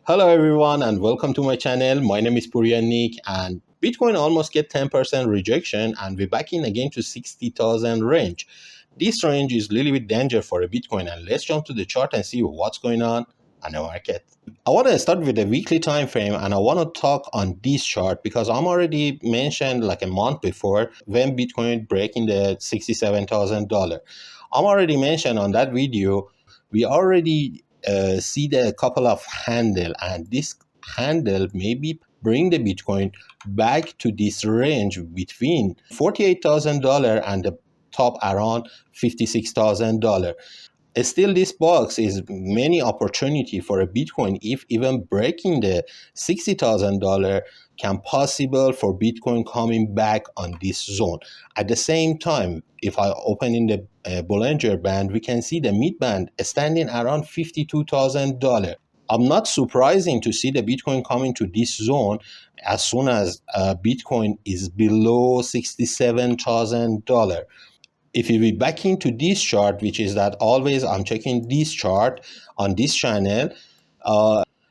Hello everyone and welcome to my channel. My name is Nick and Bitcoin almost get 10% rejection and we're back in again to 60,000 range. This range is a little bit danger for a Bitcoin, and let's jump to the chart and see what's going on the market. I want to start with the weekly time frame and I want to talk on this chart because I'm already mentioned like a month before when Bitcoin breaking the $67,000. I'm already mentioned on that video. We already see the couple of handle, and this handle maybe bring the Bitcoin back to this range between $48,000 and the top around $56,000. Still, this box is many opportunity for a Bitcoin. If even breaking the $60,000 can possible for Bitcoin coming back on this zone. At the same time, if I open in the Bollinger Band, we can see the mid band standing around $52,000. I'm not surprising to see the Bitcoin coming to this zone as soon as Bitcoin is below $67,000. If you be back into this chart, which is that always I'm checking this chart on this channel,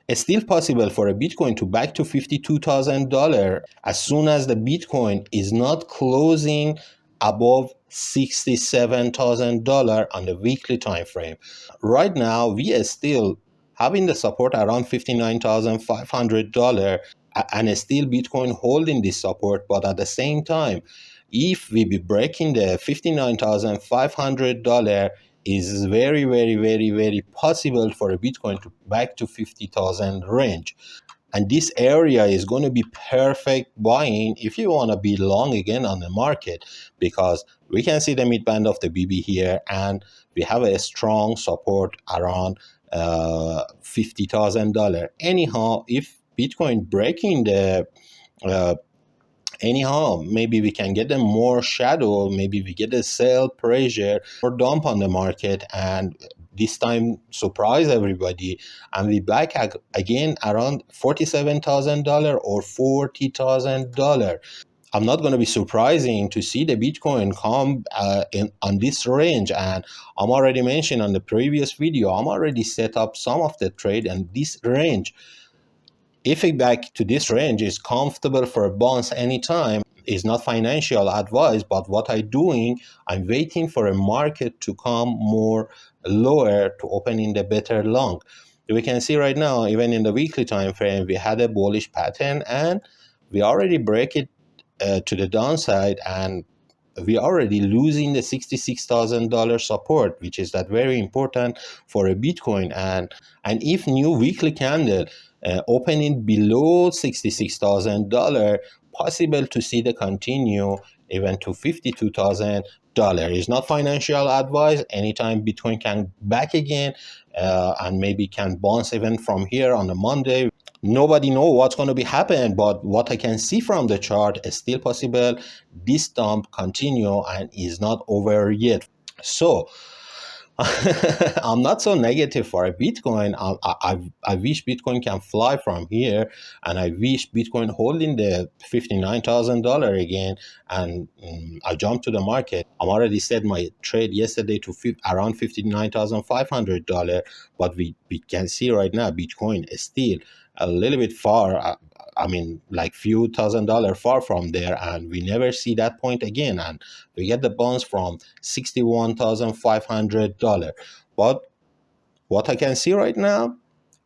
it's still possible for a Bitcoin to back to $52,000 as soon as the Bitcoin is not closing above $67,000 on the weekly time frame. Right now, we are still having the support around $59,500 and still Bitcoin holding this support, but at the same time, if we be breaking the $59,500, is very possible for a Bitcoin to back to 50,000 range. And this area is going to be perfect buying if you want to be long again on the market, because we can see the mid band of the BB here and we have a strong support around $50,000. Anyhow, if Bitcoin breaking the maybe we can get a more shadow, maybe we get a sell pressure or dump on the market, and this time surprise everybody and we back again around $47,000 or $40,000. I'm not going to be surprising to see the Bitcoin come on this range, and I'm already mentioned on the previous video, I'm already set up some of the trade, and this range, if it back to this range, is comfortable for a bounce anytime. Is not financial advice, but what I'm doing, I'm waiting for a market to come more lower to open in the better long. We can see right now, even in the weekly time frame, we had a bullish pattern and we already break it to the downside, and we already losing the $66,000 support, which is that very important for a Bitcoin. And if new weekly candle opening below $66,000, possible to see the continue even to $52,000. It's not financial advice. Anytime Bitcoin can back again and maybe can bounce even from here on a Monday. Nobody know what's going to be happen, but what I can see from the chart is still possible this dump continue and is not over yet. So I'm not so negative for a Bitcoin. I wish Bitcoin can fly from here, and I wish Bitcoin holding the $59,000 again, and I jump to the market. I'm already set my trade yesterday to around $59,500, but we can see right now Bitcoin is still a little bit far. I mean, like few $1,000 far from there, and we never see that point again. And we get the bounce from $61,500. But what I can see right now,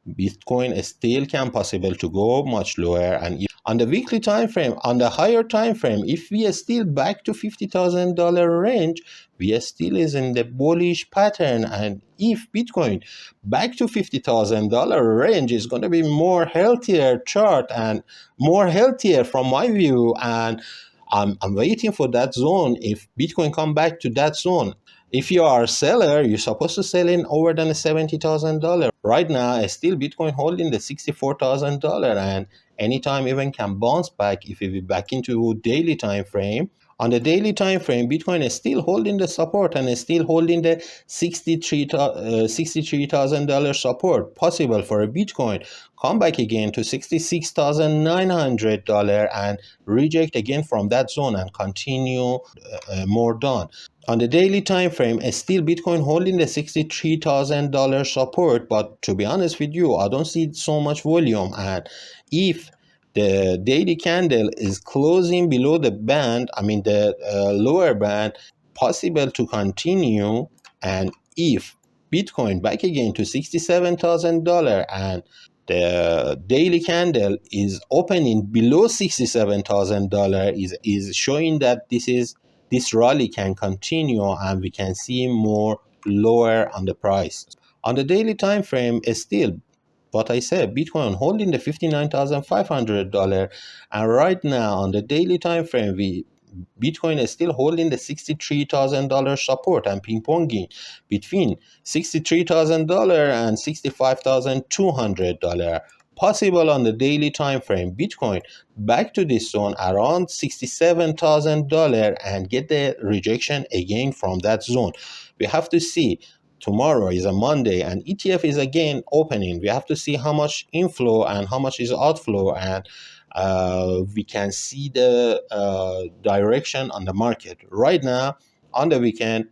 Bitcoin still can possible to go much lower, and on the weekly time frame, on the higher time frame, if we are still back to $50,000 range, we are still is in the bullish pattern. And if Bitcoin back to $50,000 range is going to be more healthier chart and more healthier from my view, and I'm waiting for that zone. If Bitcoin come back to that zone, if you are a seller, you're supposed to sell in over than $70,000. Right now, still Bitcoin holding the $64,000, and anytime even can bounce back if we be back into daily time frame. On the daily time frame, Bitcoin is still holding the support and is still holding the $63,000 support. Possible for a Bitcoin come back again to $66,900 and reject again from that zone and continue more down. On the daily time frame, still Bitcoin holding the $63,000 support, but to be honest with you, I don't see so much volume. And if the daily candle is closing below the band, I mean the lower band, possible to continue. And if Bitcoin back again to $67,000 and the daily candle is opening below $67,000, is showing that this rally can continue and we can see more lower on the price. On the daily time frame, still what I said, Bitcoin holding the $59,500, and right now on the daily time frame, Bitcoin is still holding the $63,000 support and ping-ponging between $63,000 and $65,200. Possible on the daily time frame, Bitcoin back to this zone around $67,000 and get the rejection again from that zone. We have to see. Tomorrow is a Monday and ETF is again opening. We have to see how much inflow and how much is outflow, and we can see the direction on the market. Right now, on the weekend,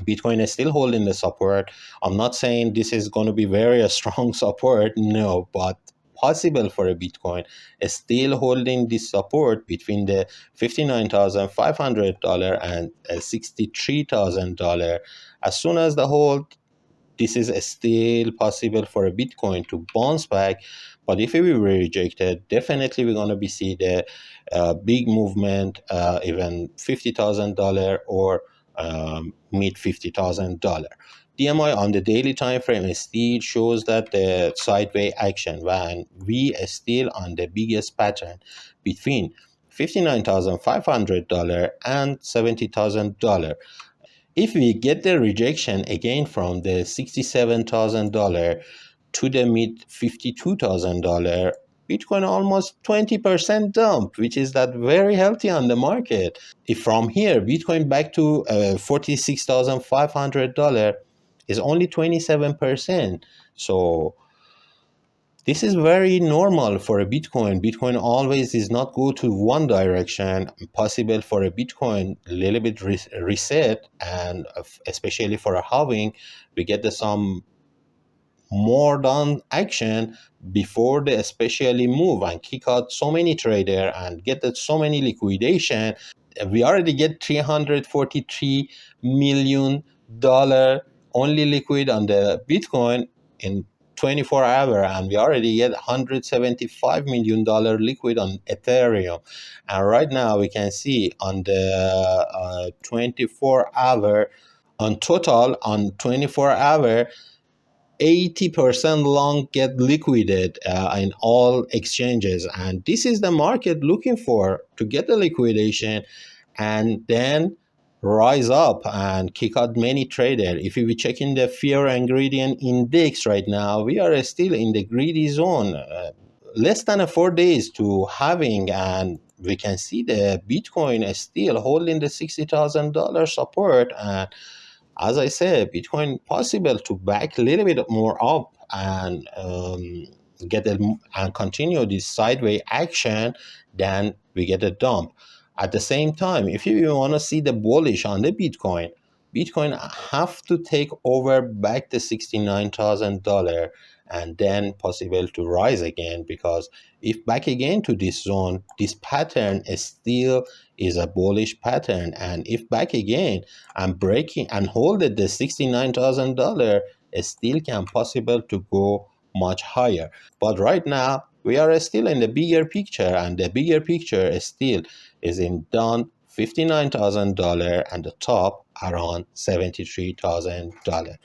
Bitcoin is still holding the support. I'm not saying this is going to be very strong support, no, but possible for a Bitcoin is still holding this support between the $59,500 and $63,000. As soon as the hold, this is still possible for a Bitcoin to bounce back. But if we were rejected, definitely we're going to be see the big movement, even $50,000 or mid $50,000. DMI on the daily time frame still shows that the sideways action, when we are still on the biggest pattern between $59,500 and $70,000. If we get the rejection again from the $67,000 to the mid $52,000, Bitcoin almost 20% dump, which is that very healthy on the market. If from here Bitcoin back to $46,500 is only 27%. So this is very normal for a Bitcoin. Bitcoin always is not go to one direction. Possible for a Bitcoin a little bit reset, and especially for a halving, we get some more done action before they especially move and kick out so many trader and get so many liquidation. We already get $343 million only liquid on the Bitcoin in 24 hours, and we already get $175 million liquid on Ethereum. And right now we can see on the 24 hour, on total on 24 hour, 80% long get liquidated in all exchanges, and this is the market looking for to get the liquidation and then rise up and kick out many trader. If we check in the fear ingredient index right now, we are still in the greedy zone, less than 4 days to having, and we can see the Bitcoin is still holding the $60,000 support. And as I said, Bitcoin possible to back a little bit more up and get a, and continue this sideways action, then we get a dump. At the same time, if you want to see the bullish on the Bitcoin have to take over back the $69,000 and then possible to rise again, because if back again to this zone, this pattern is still is a bullish pattern, and if back again and breaking and hold it the $69,000, it still can possible to go much higher. But right now we are still in the bigger picture, and the bigger picture is still is in down $59,000 and the top around $73,000.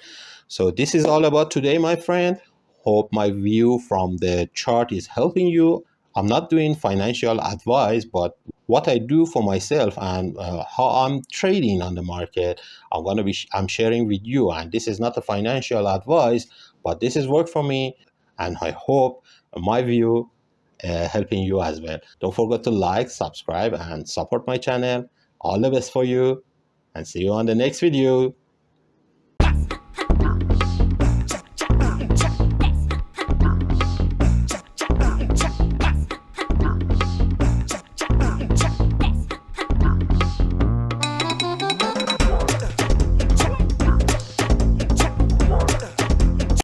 So this is all about today, my friend. Hope my view from the chart is helping you. I'm not doing financial advice, but what I do for myself and how I'm trading on the market, I'm sharing with you. And this is not a financial advice, but this is work for me, and I hope my view helping you as well. Don't forget to like, subscribe, and support my channel. All the best for you, and see you on the next video.